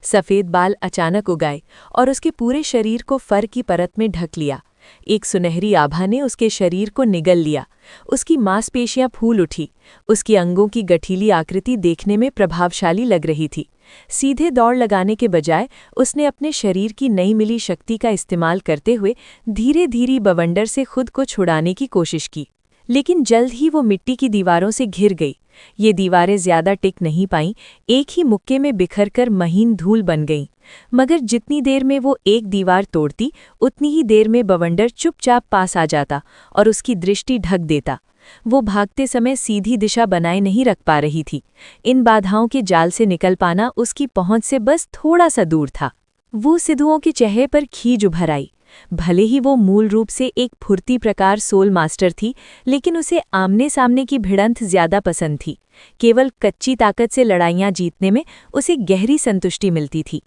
सफ़ेद बाल अचानक उगाए और उसके पूरे शरीर को फर की परत में ढक लिया। एक सुनहरी आभा ने उसके शरीर को निगल लिया। उसकी मांसपेशियां फूल उठी। उसकी अंगों की गठीली आकृति देखने में प्रभावशाली लग रही थी। सीधे दौड़ लगाने के बजाय उसने अपने शरीर की नई मिली शक्ति का इस्तेमाल करते हुए धीरे धीरे बवंडर से खुद को छुड़ाने की कोशिश की, लेकिन जल्द ही वो मिट्टी की दीवारों से घिर गई। ये दीवारें ज्यादा टिक नहीं पाईं, एक ही मुक्के में बिखरकर महीन धूल बन गईं। मगर जितनी देर में वो एक दीवार तोड़ती, उतनी ही देर में बवंडर चुपचाप पास आ जाता और उसकी दृष्टि ढक देता। वो भागते समय सीधी दिशा बनाए नहीं रख पा रही थी। इन बाधाओं के जाल से निकल पाना उसकी पहुंच से बस थोड़ा सा दूर था। वो सिद्धुओं के चेहरे पर खीज उभर आई। भले ही वो मूल रूप से एक फुर्ती प्रकार सोल मास्टर थी, लेकिन उसे आमने सामने की भिड़ंत ज्यादा पसंद थी। केवल कच्ची ताकत से लड़ाइयां जीतने में उसे गहरी संतुष्टि मिलती थी।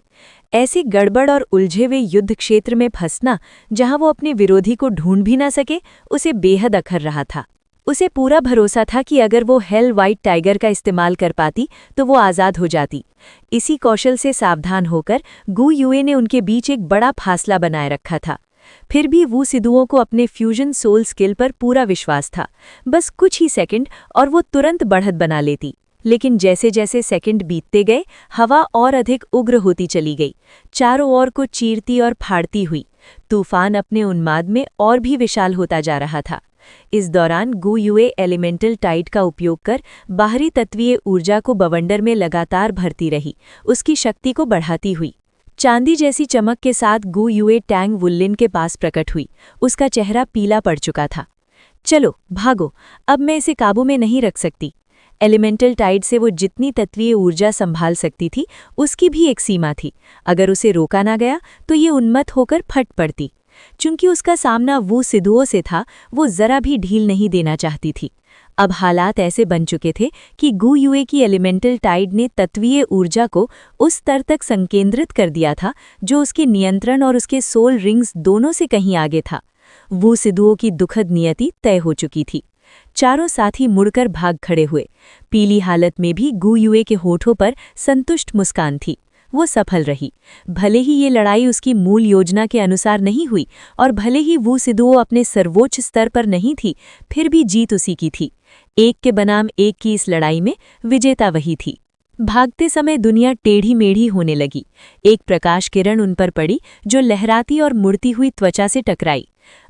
ऐसे गड़बड़ और उलझे हुए युद्ध क्षेत्र में फंसना, जहां वो अपने विरोधी को ढूंढ भी न सके, उसे बेहद अखर रहा था। उसे पूरा भरोसा था कि अगर वो हेल व्हाइट टाइगर का इस्तेमाल कर पाती तो वो आज़ाद हो जाती। इसी कौशल से सावधान होकर गु युए ने उनके बीच एक बड़ा फासला बनाए रखा था। फिर भी वू सिद्धुओं को अपने फ्यूजन सोल स्किल पर पूरा विश्वास था। बस कुछ ही सेकंड और वो तुरंत बढ़त बना लेती। लेकिन जैसे जैसे सेकंड बीतते गए, हवा और अधिक उग्र होती चली गई, चारों ओर को चीरती और फाड़ती हुई। तूफान अपने उन्माद में और भी विशाल होता जा रहा था। इस दौरान गु युए एलिमेंटल टाइड का उपयोग कर बाहरी तत्वीय ऊर्जा को बवंडर में लगातार भरती रही, उसकी शक्ति को बढ़ाती हुई। चांदी जैसी चमक के साथ गु युए टैंग वुल्लिन के पास प्रकट हुई। उसका चेहरा पीला पड़ चुका था। चलो भागो, अब मैं इसे काबू में नहीं रख सकती। एलिमेंटल टाइड से वो जितनी तत्वीय ऊर्जा संभाल सकती थी, उसकी भी एक सीमा थी। अगर उसे रोका ना गया तो ये उन्मत्त होकर फट पड़ती। चूंकि उसका सामना वू सिद्धुओं से था, वो जरा भी ढील नहीं देना चाहती थी। अब हालात ऐसे बन चुके थे कि गु युए की एलिमेंटल टाइड ने तत्वीय ऊर्जा को उस स्तर तक संकेंद्रित कर दिया था जो उसके नियंत्रण और उसके सोल रिंग्स दोनों से कहीं आगे था। वू सिद्धुओं की दुखद नियति तय हो चुकी थी। चारों साथी मुड़कर भाग खड़े हुए। पीली हालत में भी गु युए के होठों पर संतुष्ट मुस्कान थी। वो सफल रही। भले ही ये लड़ाई उसकी मूल योजना के अनुसार नहीं हुई और भले ही वू सिद्धुओं अपने सर्वोच्च स्तर पर नहीं थी, फिर भी जीत उसी की थी। एक के बनाम एक की इस लड़ाई में विजेता वही थी। भागते समय दुनिया टेढ़ी मेढ़ी होने लगी। एक प्रकाश किरण उन पर पड़ी जो लहराती और मुड़ती हुई त्वचा से टकराई।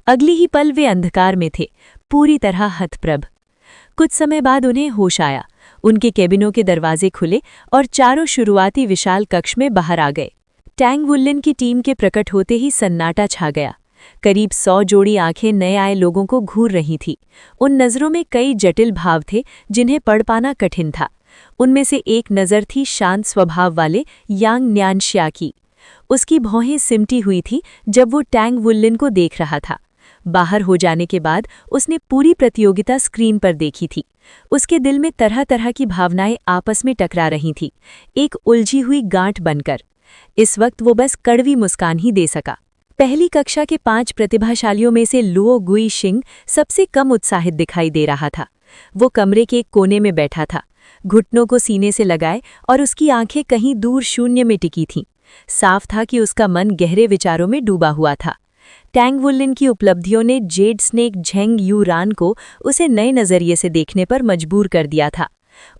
अगली ही पल वे अंधकार में थे, पूरी तरह हतप्रभ। कुछ समय बाद उन्हें होश आया। उनके केबिनों के दरवाजे खुले और चारों शुरुआती विशाल कक्ष में बाहर आ गए। टैंग वुल्लिन की टीम के प्रकट होते ही सन्नाटा छा गया। करीब 100 जोड़ी आंखें नए आए लोगों को घूर रही थीं। उन नज़रों में कई जटिल भाव थे जिन्हें पढ़ पाना कठिन था। उनमें से एक नज़र थी शांत स्वभाव वाले यांग न्यानशिया की। उसकी भौहें सिमटी हुई थी जब वो टैंग वुल्लिन को देख रहा था। बाहर हो जाने के बाद उसने पूरी प्रतियोगिता स्क्रीन पर देखी थी। उसके दिल में तरह तरह की भावनाएं आपस में टकरा रही थीं, एक उलझी हुई गांठ बनकर। इस वक्त वो बस कड़वी मुस्कान ही दे सका। पहली कक्षा के 5 प्रतिभाशालियों में से लुओ गुइशिंग सबसे कम उत्साहित दिखाई दे रहा था। वो कमरे के एक कोने में बैठा था, घुटनों को सीने से लगाए और उसकी आंखें कहीं दूर शून्य में टिकी थीं। साफ था कि उसका मन गहरे विचारों में डूबा हुआ था। टैंग वुल्लिन की उपलब्धियों ने जेड स्नेक झेंग यू रान को उसे नए नज़रिए से देखने पर मजबूर कर दिया था।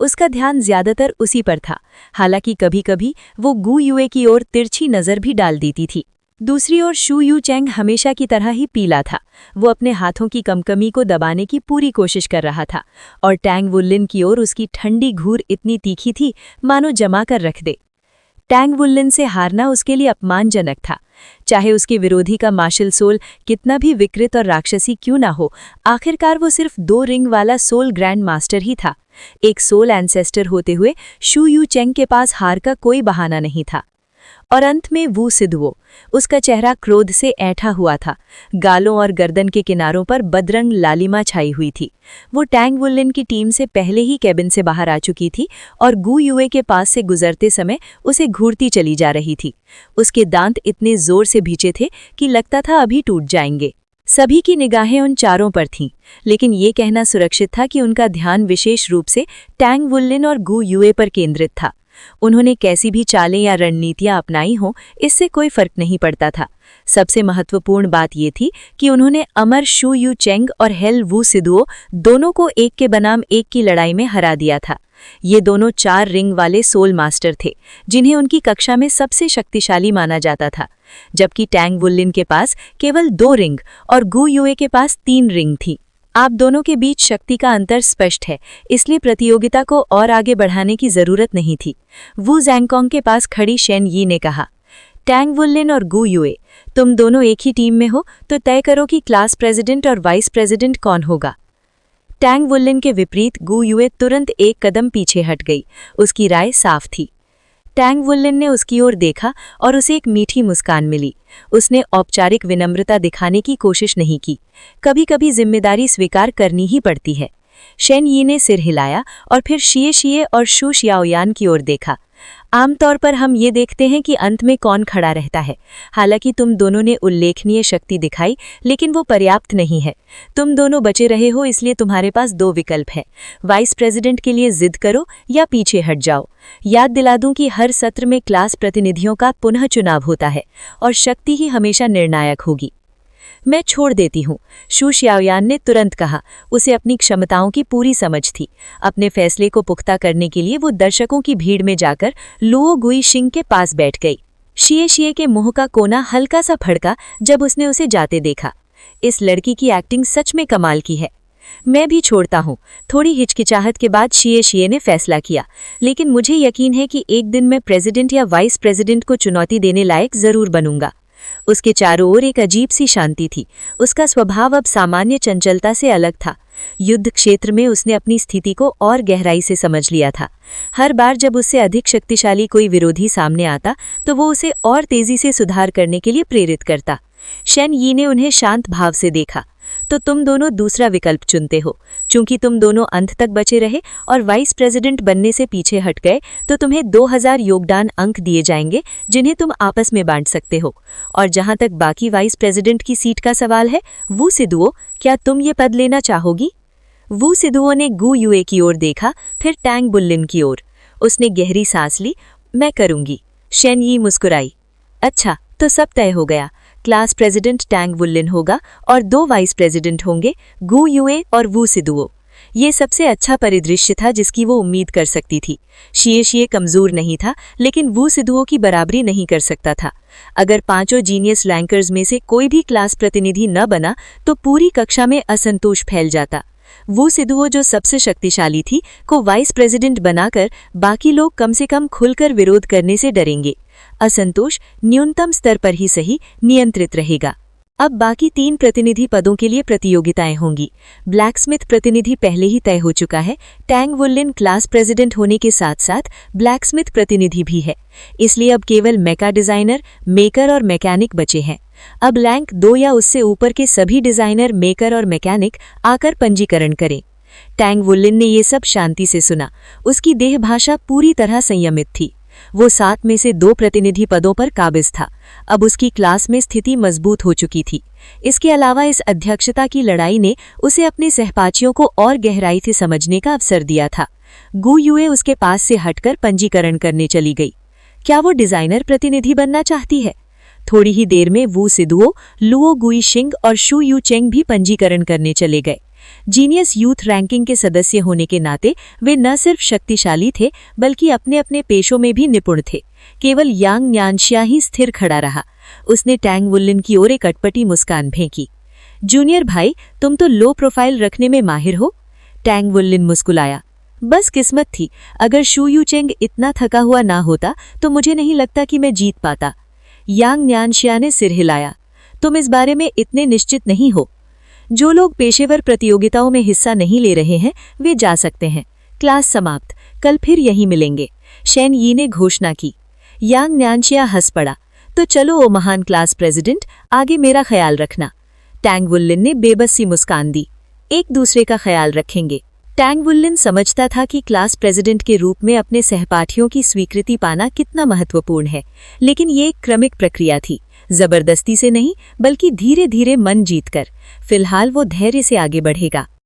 उसका ध्यान ज्यादातर उसी पर था, हालांकि कभी-कभी वो गु युए की ओर तिरछी नज़र भी डाल देती थी। दूसरी ओर शू यू चैंग हमेशा की तरह ही पीला था। वो अपने हाथों की कमकमी को दबाने की पूरी कोशिश कर रहा था और टैंग वुल्लिन की ओर उसकी ठंडी घूर इतनी तीखी थी मानो जमा कर रख दे। टैंग वुल्लिन से हारना उसके लिए अपमानजनक था। चाहे उसके विरोधी का मार्शल सोल कितना भी विकृत और राक्षसी क्यों ना हो, आखिरकार वो सिर्फ 2 रिंग वाला सोल ग्रैंड मास्टर ही था। एक सोल एंसेस्टर होते हुए शू यू चेंग के पास हार का कोई बहाना नहीं था। और अंत में वू सिदुओ, उसका चेहरा क्रोध से ऐंठा हुआ था। गालों और गर्दन के किनारों पर बदरंग लालिमा छाई हुई थी। वो टैंग वुल्लिन की टीम से पहले ही कैबिन से बाहर आ चुकी थी और गू युए के पास से गुजरते समय उसे घूरती चली जा रही थी। उसके दांत इतने जोर से भींचे थे कि लगता था अभी टूट जाएंगे। सभी की निगाहें उन चारों पर थीं, लेकिन ये कहना सुरक्षित था कि उनका ध्यान विशेष रूप से टैंग वुल्लिन और गू युए पर केंद्रित था। उन्होंने कैसी भी चालें या रणनीतियां अपनाई हों, इससे कोई फर्क नहीं पड़ता था। सबसे महत्वपूर्ण बात ये थी कि उन्होंने अमर शू यू चेंग और हेल वू सिदुओ दोनों को एक के बनाम एक की लड़ाई में हरा दिया था। ये दोनों 4 रिंग वाले सोल मास्टर थे, जिन्हें उनकी कक्षा में सबसे शक्तिशाली माना जाता था, जबकि टैंग वुल्लिन के पास केवल 2 रिंग और गू युए के पास 3 रिंग थी। आप दोनों के बीच शक्ति का अंतर स्पष्ट है, इसलिए प्रतियोगिता को और आगे बढ़ाने की जरूरत नहीं थी। वू ज़ैंगकोंग के पास खड़ी शेन यी ने कहा, टैंग वुल्लिन और गू युए, तुम दोनों एक ही टीम में हो तो तय करो कि क्लास प्रेसिडेंट और वाइस प्रेसिडेंट कौन होगा। टैंग वुल्लिन के विपरीत गू युए तुरंत एक कदम पीछे हट गई। उसकी राय साफ थी। टैंग वुल्लिन ने उसकी ओर देखा और उसे एक मीठी मुस्कान मिली। उसने औपचारिक विनम्रता दिखाने की कोशिश नहीं की। कभी कभी जिम्मेदारी स्वीकार करनी ही पड़ती है। शेन यी ने सिर हिलाया और फिर शिए शिए और शू शियाओयान की ओर देखा। आमतौर पर हम ये देखते हैं कि अंत में कौन खड़ा रहता है। हालांकि तुम दोनों ने उल्लेखनीय शक्ति दिखाई, लेकिन वो पर्याप्त नहीं है। तुम दोनों बचे रहे हो, इसलिए तुम्हारे पास 2 विकल्प हैं। वाइस प्रेसिडेंट के लिए जिद करो या पीछे हट जाओ। याद दिला दूं कि हर सत्र में क्लास प्रतिनिधियों का पुनः चुनाव होता है और शक्ति ही हमेशा निर्णायक होगी। मैं छोड़ देती हूँ, शू शियाओयान ने तुरंत कहा। उसे अपनी क्षमताओं की पूरी समझ थी। अपने फैसले को पुख्ता करने के लिए वो दर्शकों की भीड़ में जाकर लुओ गुइशिंग के पास बैठ गई। शिए शिए के मुंह का कोना हल्का सा फड़का जब उसने उसे जाते देखा। इस लड़की की एक्टिंग सच में कमाल की है। मैं भी छोड़ता हूँ, थोड़ी हिचकिचाहट के बाद शिए शिए ने फैसला किया। लेकिन मुझे यकीन है कि एक दिन मैं प्रेसिडेंट या वाइस प्रेसिडेंट को चुनौती देने लायक जरूर बनूंगा। उसके चारों ओर एक अजीब सी शांति थी। उसका स्वभाव अब सामान्य चंचलता से अलग था। युद्ध क्षेत्र में उसने अपनी स्थिति को और गहराई से समझ लिया था। हर बार जब उससे अधिक शक्तिशाली कोई विरोधी सामने आता तो वो उसे और तेजी से सुधार करने के लिए प्रेरित करता। शेन यी ने उन्हें शांत भाव से देखा। तो तुम दोनों दूसरा विकल्प चुनते हो। चूंकि तुम दोनों अंत तक बचे रहे और वाइस प्रेसिडेंट बनने से पीछे हट गए, तो तुम्हें 2000 योगदान अंक दिए जाएंगे, जिन्हें तुम आपस में बांट सकते हो। और जहां तक बाकी वाइस प्रेसिडेंट की सीट का सवाल है, वू सिदुओ, क्या तुम ये पद लेना चाहोगी? वू सिदुओ ने गू युए की ओर देखा, फिर टैंग वुल्लिन की ओर। उसने गहरी सांस ली। मैं करूंगी। शेन यी मुस्कुराई। अच्छा, तो सब तय हो गया। क्लास प्रेसिडेंट टैंग वुल्लिन होगा और 2 वाइस प्रेसिडेंट होंगे, गू युए और वू सिदुओ। ये सबसे अच्छा परिदृश्य था जिसकी वो उम्मीद कर सकती थी। शिए शिए कमजोर नहीं था, लेकिन वू सिदुओ की बराबरी नहीं कर सकता था। अगर 5 जीनियस रैंकर्स में से कोई भी क्लास प्रतिनिधि न बना तो पूरी कक्षा में असंतोष फैल जाता। वू सिदुओ, जो सबसे शक्तिशाली थी, को वाइस प्रेसिडेंट बनाकर बाकी लोग कम से कम खुलकर विरोध करने से डरेंगे। असंतोष न्यूनतम स्तर पर ही सही नियंत्रित रहेगा। अब बाकी 3 प्रतिनिधि पदों के लिए प्रतियोगिताएं होंगी। ब्लैकस्मिथ प्रतिनिधि पहले ही तय हो चुका है। टैंग वुल्लिन क्लास प्रेसिडेंट होने के साथ साथ ब्लैकस्मिथ प्रतिनिधि भी है, इसलिए अब केवल मेका डिजाइनर, मेकर और मैकेनिक बचे हैं। अब रैंक 2 या उससे ऊपर के सभी डिजाइनर, मेकर और मैकेनिक आकर पंजीकरण करें। टैंग वुल्लिन ने ये सब शांति से सुना। उसकी देह भाषा पूरी तरह संयमित थी। वो 7 में से 2 प्रतिनिधि पदों पर काबिज था। अब उसकी क्लास में स्थिति मजबूत हो चुकी थी। इसके अलावा इस अध्यक्षता की लड़ाई ने उसे अपने सहपाठियों को और गहराई से समझने का अवसर दिया था। गू युए उसके पास से हटकर पंजीकरण करने चली गई। क्या वो डिजाइनर प्रतिनिधि बनना चाहती है? थोड़ी ही देर में वू सिदुओ, लुओ गुइशिंग और शू यू चेंग भी पंजीकरण करने चले गए। जीनियस यूथ रैंकिंग के सदस्य होने के नाते वे न सिर्फ शक्तिशाली थे, बल्कि अपने अपने पेशों में भी निपुण थे। केवल यांग न्यानशिया ही स्थिर खड़ा रहा। उसने टैंग वुल्लिन की ओर एक अटपटी मुस्कान फेंकी। जूनियर भाई, तुम तो लो प्रोफाइल रखने में माहिर हो। टैंग वुल्लिन मुस्कुराया। बस किस्मत थी। अगर शू यूचेंग इतना थका हुआ ना होता तो मुझे नहीं लगता कि मैं जीत पाता। यांग न्यानशिया ने सिर हिलाया। तुम इस बारे में इतने निश्चित नहीं हो। जो लोग पेशेवर प्रतियोगिताओं में हिस्सा नहीं ले रहे हैं वे जा सकते हैं। क्लास समाप्त, कल फिर यहीं मिलेंगे, शेन यी ने घोषणा की। यांग न्यानशिया हंस पड़ा। तो चलो ओ महान क्लास प्रेसिडेंट, आगे मेरा ख्याल रखना। टैंग वुल्लिन ने बेबस सी मुस्कान दी। एक दूसरे का ख्याल रखेंगे। टैंग वुल्लिन समझता था कि क्लास प्रेसिडेंट के रूप में अपने सहपाठियों की स्वीकृति पाना कितना महत्वपूर्ण है, लेकिन ये एक क्रमिक प्रक्रिया थी, जबरदस्ती से नहीं बल्कि धीरे धीरे मन जीतकर। फिलहाल वो धैर्य से आगे बढ़ेगा।